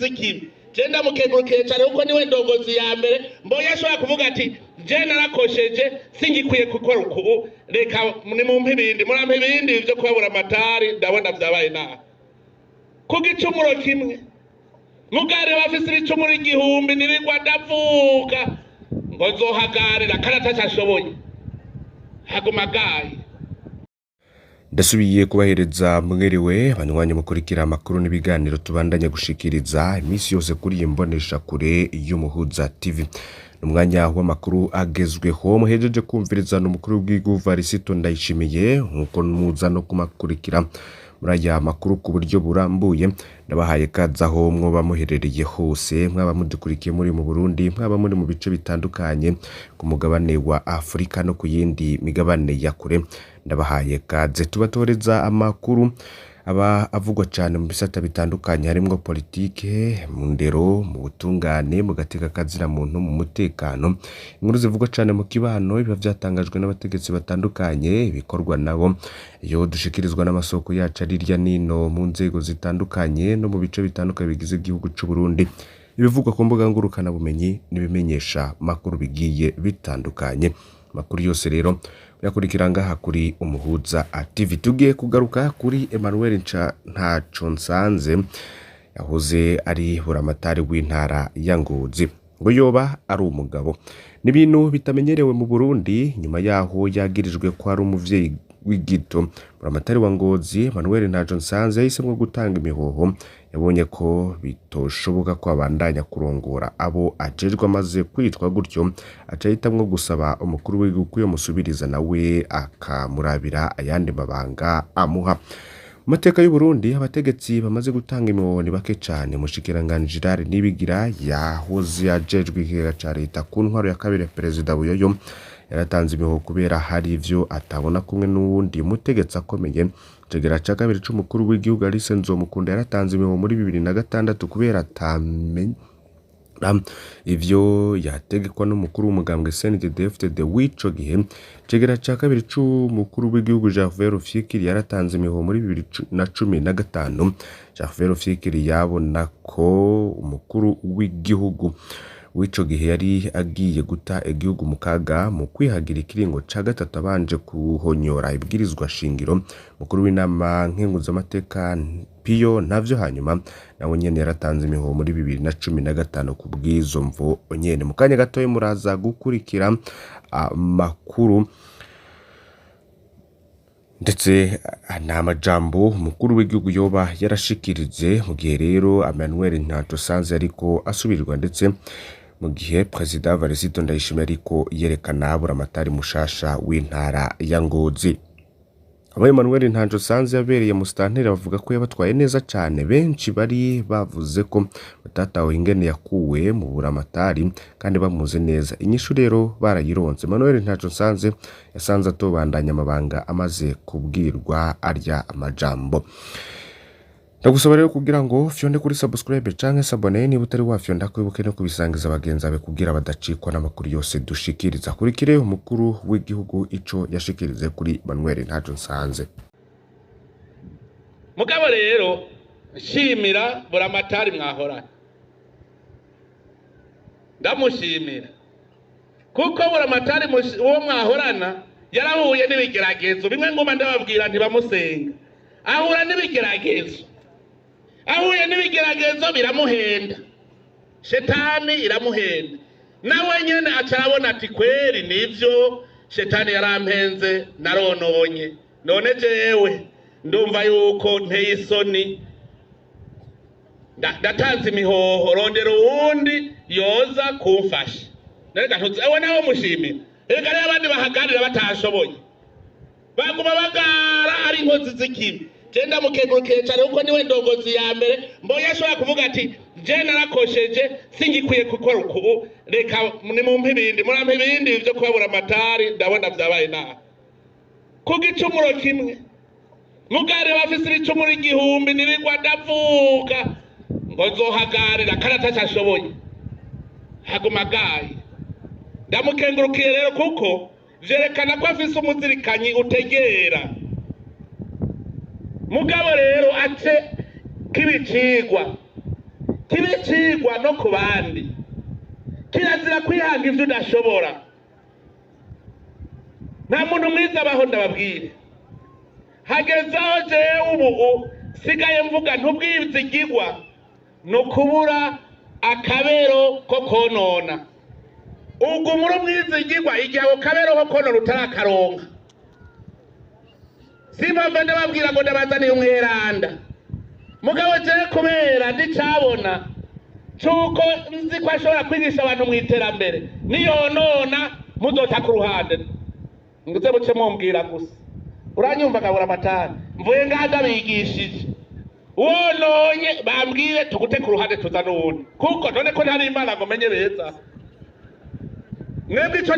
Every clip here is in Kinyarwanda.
z'ikibi genda mukengurukiye cyane kuko niwe ndongozi ya mbere mbonye ashobora kuvuga ati je narakosheje singikwiye gukora uku reka ni mu mpibindi murampe ibindi byo kubabura amatari ndabona byabaye naha ku gicumuro kimwe mugare bafise ibicumuro igihumbi nibigwa ndavuga ngo zohagarira karatashashoboye hagumagaye. Ndasubiye kubahereza mwiriwe banywanyi mukurikira amakuru n'ibiganiro tubandanya gushikiriza imisi yose kuri imbonesha kure y'Umuhuza TV. Numwanya w'amakuru agezweho muhejeje kumviriza n'umukuru w'igihugu Perezida Ndayishimiye nkuko muza no kumakurikira muraya makuru ku buryo burambuye ndabahaye kazaho mwoba muherereye hose mwaba mudukurikiye muri mu Burundi mwaba muri mu bice bitandukanye ku mugabane wa Afrika no ku yindi migabane ya kure ndabahaye kaze tubatoreza amakuru aba avugwa cyane mu bisata bitandukanye harimo politike mu ndero mu butungane mu gateka kazira muntu mu mutekano inkuru zivugwa cyane mu kibano biba byatangajwe n'abategetsi batandukanye bikorwa nabo iyo dushikirizwa n'amasoko yacu arirya nino mu nzego zitandukanye no mu bice bitandukanye bigize igihugu cy'u Burundi ibivugwa ku mbuga ngurukana bumenyi nibimenyesha makuru bigiye bitandukanye makuru yose rero yakurikira ngaha kuri Umuhuza TV. Tugiye kugaruka kuri Emmanuel Ntaconsanze yahoze ari buramatari w'intara ya Ngozi ngo yoba ari umugabo n'ibintu bitamenyerewe mu Burundi nyuma yaho yagirijwe ko ari umuvyeyi w'igito. Buramatari wa Ngozi Emmanuel Ntaconsanze yahisemwo gutanga imihoho yabonye ko bitoshoboka ko abandanya kurongora abo ajejwe amaze kwitwa gutyo acahitamwo gusaba umukuru w'igihugu yo musubiriza nawe akamurabira ayandi mabanga amuha. Mateka y'u Burundi abategetsi bamaze gutanga imihoho ni bake cyane. Mushikiranganje Gerard Nibigira yahoze ajejwe ikiga ca leta ku ntwaro ya kabiri Perezida Buyoyo yaratanze imihoho kubera hari ivyo atabona kumwe n'uwundi mutegetsi akomeye. Tegera ca kabiri c'umukuru w'igihugu Alice Nzomukunda yaratanze imihoho muri 2006 kubera atamenye ivyo yategekwa n'umukuru w'umugambwe CNDD-FDD w'ico gihe. Tegera ca kabiri c'umukuru w'igihugu Javero Fikiri yaratanze imihoho muri 2015. Javero Fikiri yabona ko umukuru w'igihugu w'ico gihe yari agiye guta igihugu mu kaga mu kwihagira ikiringo ca gatatu abanje kuhonyora ibwirizwa shingiro. Mukuru w'inama nkenguzamateka Piyo navyo hanyuma nawe nyene yaratanze imihoho muri 2015 ku bwizo mvo nyene. Mu kanya gatoye muraza gukurikira amakuru ndetse na majambo mukuru w'igihugu yoba yarashikirize mu gihe rero Emmanuel Ntaconsanze ariko asubirirwa ndetse mu gihe Perezida Perezida Ndayishimiye ariko yerekana buramatari mushasha w'intara ya Ngozi. Emmanuel Ntaconsanze yabereye mu stanteri bavuga ko yabatwaye neza cyane. Benshi bari bavuze ko batatawe ingene yakuwe mu buramatari kandi bamuze neza. Inyishu rero barayironze. Emmanuel Ntaconsanze yasanze atobandanya amabanga amaze kubwirwa arya amajambo. Ndagusaba rero kugira ngo fyonde kuri subscribe canke sabone niba utari wafyonda kwibuke no kubisangiza abagenzi abe kugira badacikwa n'amakuru yose dushikiriza. Kurikire umukuru w'igihugu ico yashikirize kuri Emmanuel Ntaconsanze. Mugabo rero shimira buramatari mwahorana ndamushimira kuko buramatari uwo mwahorana yarahuye n'ibigeragezo bimwe ngoma ndababwira ntibamusenga ahura n'ibigeragezo ahuye n'ibigeragezo biramuhenda shetani iramuhenda nawe nyene acarabona ati kweri nivyo shetani yarampenze narononye none jewe ndumva yuko nteye isoni ndatanze imihoho rondera uwundi yoza kumfasha nereka ntuzi ewe nawe mushimira reka rero abandi bahagarira batashoboye baguma bagara ari inkozi z'ikibi genda mukengurukiye cyane kuko niwe ndongozi ya mbere mbonye ashobora kuvuga ati je narakosheje singikwiye gukora uku reka ni mu mpibindi murampe ibindi byo kubabura amatari ndabona byabaye naha ku gicumuro kimwe mugare bafise ibicumuro igihumbi nibigwa ndavuga ngo zohagarira karatashashoboye hagumagaye. Ndamukengurukiye rero kuko vyerekana ko afise umuzirikanyi utegera. Mugabo rero ace kibicigwa kibe cigwa no ku bandi. Kirazira kwihanga ivyo udashobora. Nta muntu mwiza abaho ndababwire. Hagezaho jewe ubu sigaye mvuga ntubwizigirwa no kubura akabero ko konona. Ugumura umwizigirwa igihe ako kabero ko konona utarakaronka. Simpamva ndababwira ngo ndabazaniye umweranda. Mugabo jewe kubera ndicabona cuko nzi ko ashobora kwigisha abantu mu iterambere niyonona muzota ku ruhande nguze buce mumbwira gusa uranyumva kabura amatani mvuye ngaga bigishije wononye bambwire tugute ku ruhande tuza nundi kuko none ko ntari imana ngo menye beza mwebwe ico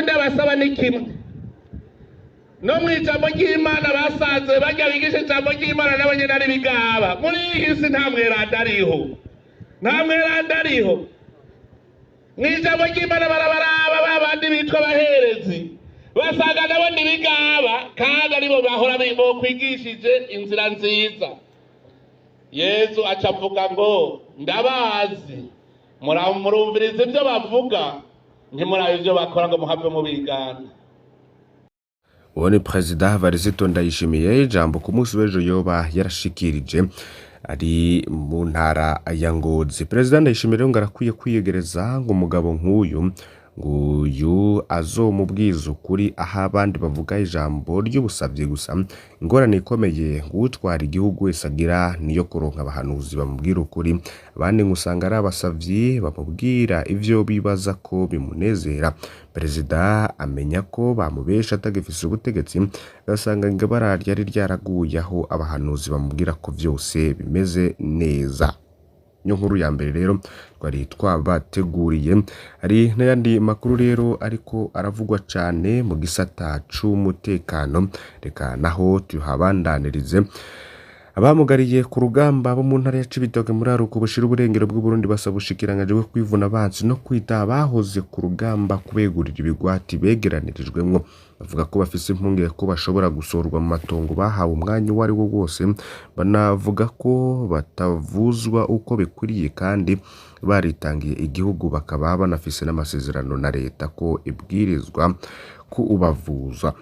ndabasaba ni kimwe no mwijambo ry'Imana basanze bajya bigisha ijambo ry'Imana n'abanye nari bigaba muri iyi si nta mweranda ariho mwijambo ry'Imana barabaraba babandi bitwa abaherezi basanga nabo ntibigaba kandi aribo bahora bo kwigishije inzira nziza. Yesu acavuga ngo ndabazi murumviriza ibyo bavuga ntimurabe ibyo bakora ngo muhave mu bigana. Uwo ni Perezida Ndayishimiye ijambo ku munsi w'ejo yoba yarashikirije ari mu ntara ya Ngozi. Perezida Ndayishimiye rero ngarakwiye kwiyegereza ngo umugabo nk'uyu nguyu azomubwiza ukuri aho abandi bavuga ijambo ry'ubusavye gusa. Ingorane ikomeye ngutwara igihugu wese agira niyo kuronka abahanuzi bamubwira ukuri, abandi ngusanga ari abasavyi bamubwira ivyo bibaza ko bimunezera. Perezida amenya ko bamubesha atagifise ubutegetsi, gasanga ingabara ryari ryaraguye aho abahanuzi bamubwira ko vyose bimeze neza. Nyo nkuru ya mbere rero twari twabateguriye ari n'ayandi makuru rero ariko aravugwa cane mu gisata c'umutekano. Reka naho tuhabandanirize. Abamugariye ku rugamba bo mu ntara ya Cibitoke muri aruko bushira uburengero bw'u Burundi basaba ubushikiranganje bwo kwivuna abansi no kwita bahoze ku rugamba kubegurira ibigwati begeranirijwemwo. Bavuga ko bafise impunge ko bashobora gusorwa mu matongo bahawe umwanya wari wo wose, banavuga ko batavuzwa uko bikwiriye kandi baritangiye igihugu bakaba banafise n'amasezerano na leta ko ibwirizwa ku ubavuza.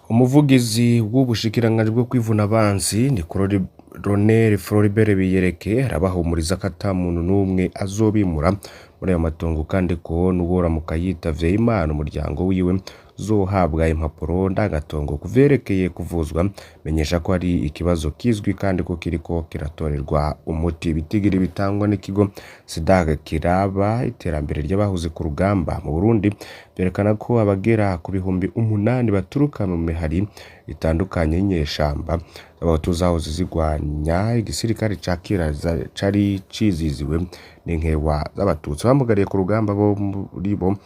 Umuvugizi w'ubushikiranganje bwo kwivuna abansi ni Colonel Floribert Biyereke arabahumuriza ko ata muntu n'umwe azobimura muri ayo matongo kandi ko n'ubora mu kayitavye Imana umuryango wiwe zohabwa impapuro ndangatongo kuverekeye kuvuzwa. Menyesha ko ari ikibazo kizwi kandi ko kiriko kiratorerwa umuti. Bitigiri bitangwa n'ikigo SIDAG kiraba iterambere ry'abahuze ku rugamba mu Burundi berekana ko abagera ku bihumbi 8 baturuka mu mihari itandukanye y'inyeshamba abahutu zahoze zigwanya igisirikare ca kera cari ciziziwe n'inkewa z'abatutsi. Bamugariye ku rugamba bo muri bo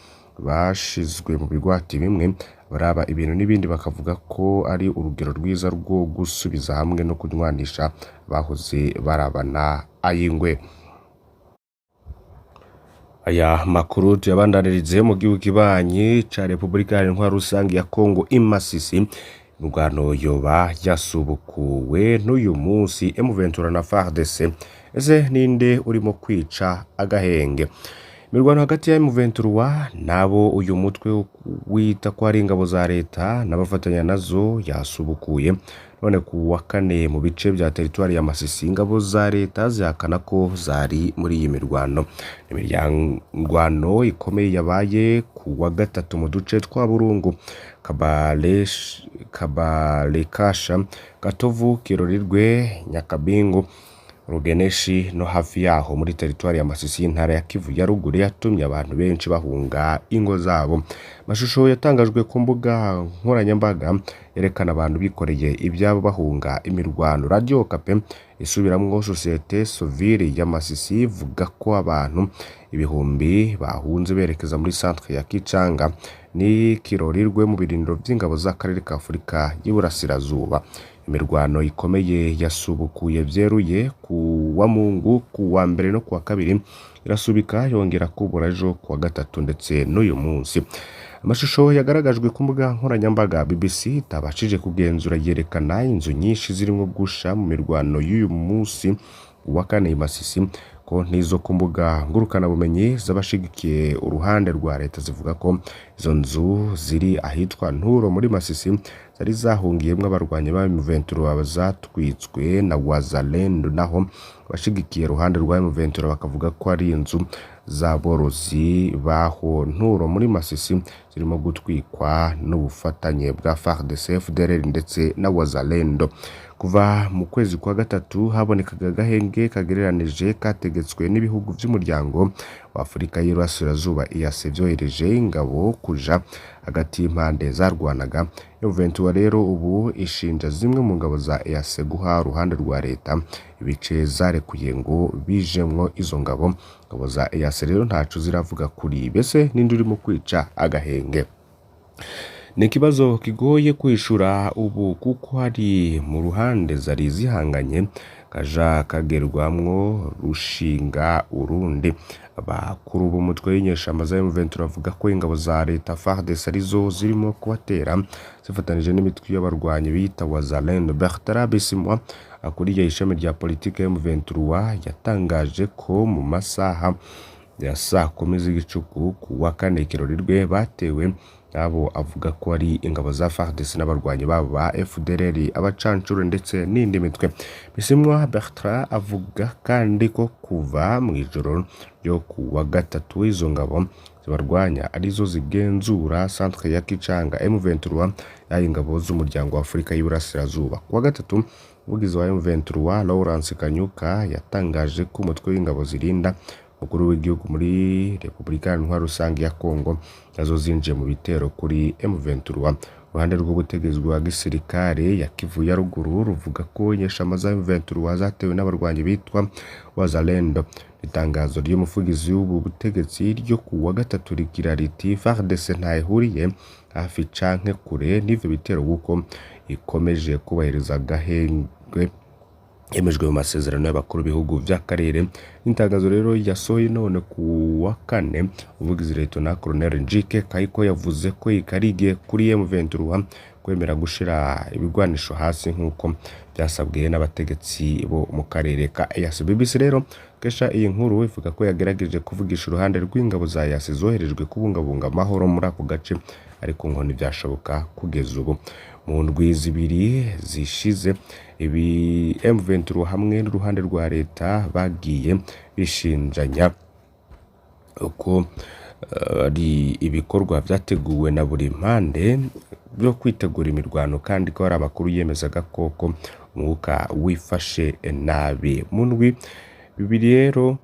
bashizwe mu bigwati bimwe baraba ibintu n'ibindi bakavuga ko ari urugero rwiza rwo gusubiza hamwe no kunywanisha bahoze barabana ayingwe. Aya makuru tuyabandanirize mu gihugu kibanyi ca Republika Iharanira Rusangi ya Kongo Imasisi. Mugano yoba yasubukuwe n'uyu munsi M23 na FARDC. Ese ninde urimo kwica agahenge? Mirwano hagati ya M23 nabo uyu mutwe wita ko ari ingabo za leta n'abafatanya nazo yasubukuye none ku wa kane mu bice bya territoire ya Masisi. Ingabo za leta zihakana ko zari muri iyi mirwano. Imirwano ikomeye yabaye ku wa gatatu mu duce twa Burungu, Kabalekasha, Gatovu, Kirorirwe, Nyakabingo, Rugeneshi no hafi yaho muri territoire ya Masisi intara ya Kivu ya ruguru yatumye abantu benshi bahunga ingo zabo. Mashusho yatangajwe ku mbuga nkoranyambaga yerekana abantu bikoreye ibyabo bahunga imirwano. Radio Kape isubiramwo societe civile ya Masisi ivuga ko abantu ibihumbi bahunze berekeza muri centre ya Kicanga ni Kirorirwe mu birindiro by'ingabo z'akarere ka Afurika y'Iburasirazuba. Imirwano ikomeye yasubukuye byeruye ku wa Mungu, ku wa mbere no ku wa kabiri irasubika yongera kubura ejo ku wa gatatu ndetse n'uyu munsi. amashusho yagaragajwe ku mbuga nkoranyambaga BBC itabashije kugenzura yerekana inzu nyinshi zirimo gusha mu mirwano y'uyu munsi wa kane Masisi ko n'izo ku mbuga ngurukanabumenyi z'abashigikiye uruhande rwa leta zivuga ko izo nzu ziri ahitwa Nturo muri Masisi zari zahungiyemwo abarwanyi ba M23 bazatwitswe na Wazalendo, naho abashigikiye uruhande rwa M23 bakavuga ko ari inzu z'aborozi baho Nturo muri Masisi zirimo gutwikwa n'ubufatanye bwa FARDC, FDLR ndetse na Wazalendo. Kuva mu kwezi kwa gatatu habonekaga agahenge kagereranije kategetswe n'ibihugu by'umuryango wa Afurika y'Iburasirazuba EAC byohereje ingabo kuja hagati y'impande zarwanaga. M23 rero ubu ishinja zimwe mu ngabo za EAC guha uruhande rwa leta ibice zarekuye ngo bijemwo izo ngabo za EAC rero ntaco ziravuga kuri bese n'indi urimo kwica agahenge. Ni ikibazo kigoye kwishura ubu kuko hari mu ruhande zari zihanganye kaja kagerwamwo rushinga urundi. Abakuru b'umutwe w'inyeshamba za M23 bavuga ko ingabo za leta FARDC arizo zirimo kubatera zifatanije n'imitwe y'abarwanyi bita Wazalendo. Bertrand Bisimwa akuriye ishami rya politike M23 yatangaje ko mu masaha ya saa 10 z'igicuku ku wa kane Kirorirwe batewe abo avuga ko ari ingabo za FARDC n'abarwanyi babo ba FDLR, abacancuro ndetse n'indi mitwe. Bisimwa Bertrand avuga kandi ko kuva mu ijoro ryo ku wa gatatu izo ngabo zibarwanya arizo zigenzura centre ya Kicanga. M23 yayi ingabo z'umuryango wa Afurika y'Iburasirazuba. Ku wa gatatu umuvugizi wa M23 Lawrence Kanyuka yatangaje ko umutwe w'ingabo zirinda umukuru w'igihugu muri Repubulika Iharanira Rusange ya Kongo nazo zinjiye mu bitero kuri M23. Uruhande rw'ubutegetsi bwa gisirikare ya Kivu ya ruguru ruvuga ko inyeshamba za M23 zatewe n'abarwanyi bitwa Wazalendo. Itangazo ry'umuvugizi w'ubu butegetsi ryo ku wa gatatu rigira riti FARDC ntayihuriye hafi canke kure n'ivyo bitero kuko ikomeje kubahiriza gahengwe yemejwe mu masezerano y'abakuru b'ibihugu by'akarere. Intangazo rero yasohoye none ku wa kane umuvugizi Lt Colonel Njike Kayiko yavuze ko ikarigiye kuri M23 kwemera gushira ibigwanisho hasi nk'uko byasabwe n'abategetsi bo mu karere ka EAC. BBC rero kesha iyi nkuru ivuga ko yagerageje kuvugisha uruhande rw'ingabo za EAC zoherejwe kubungabunga amahoro muri ako gace, ariko ngo ntibyashoboka kugeza ubu. Mu ndwi zibiri zishize ibi M23 hamwe n'uruhande rwa leta bagiye bishinjanya uko ari ibikorwa byateguwe na buri mpande byo kwitegura imirwano, kandi ko hari amakuru yemezaga koko umwuka wifashe nabi. Mu ndwi bibiri rero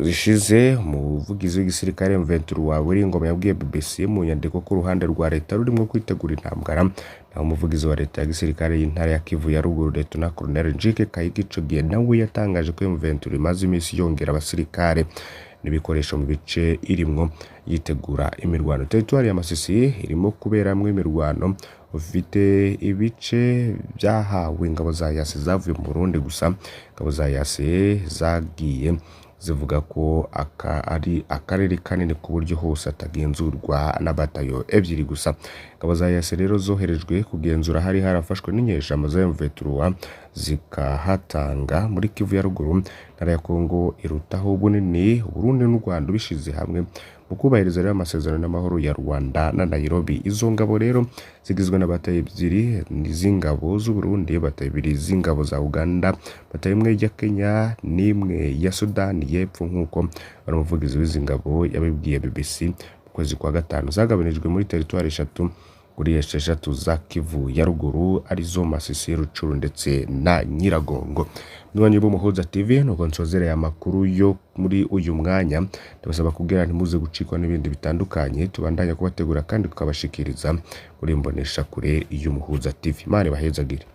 zishize umuvugizi w'igisirikare M23 waburi ingoma yabwiye BBC mu nyandiko ko uruhande rwa leta rurimo kwitegura intambara, naho umuvugizi wa leta ya gisirikare y'intara ya Kivu ya ruguru Lt Colonel Njike Kayiko nawe yatangaje ko M23 imaze iminsi yongera abasirikare n'ibikoresho mu bice irimwo yitegura imirwano. Territoire ya Masisi irimo kuberamwe imirwano ufite ibice byahawe ingabo za EAC zavuye mu Burundi, gusa ingabo za EAC zagiye zivuga ko ari akarere kanini ku buryo hose atagenzurwa na batayo ebyiri gusa. Ingabo za EAC rero zoherejwe kugenzura hari harafashwe n'inyeshamba za M23 zikahatanga muri Kivu ya ruguru. Ntara ya Kongo irutaho bunini Burundi n'u Rwanda bishize hamwe mu kubahiriza rero amasezerano y'amahoro ya Rwanda na Nairobi. Izo ngabo rero zigizwe na batayo ebyiri n'izingabo z'u Burundi, batayo ebyiri z'ingabo za Uganda, batayo imwe ya Kenya n'imwe ya Sudan y'Epfo nk'uko bari umuvugizi w'izingabo yabibwiye BBC. Mu kwezi kwa gatanu zagabanijwe muri territoire 3 kuri 6 za Kivu ya ruguru arizo Masisi, Rucuru ndetse na Nyiragongo. Mwanyi b'Umuhuza TV nuko nsozera ya makuru yo muri uyu mwanya, ndabasaba kugira ntimuze gucikwa n'ibindi bitandukanye tubandanya kubategura kandi tukabashikiriza kuri mbonesha kure y'Umuhuza TV. Mane bahezagire.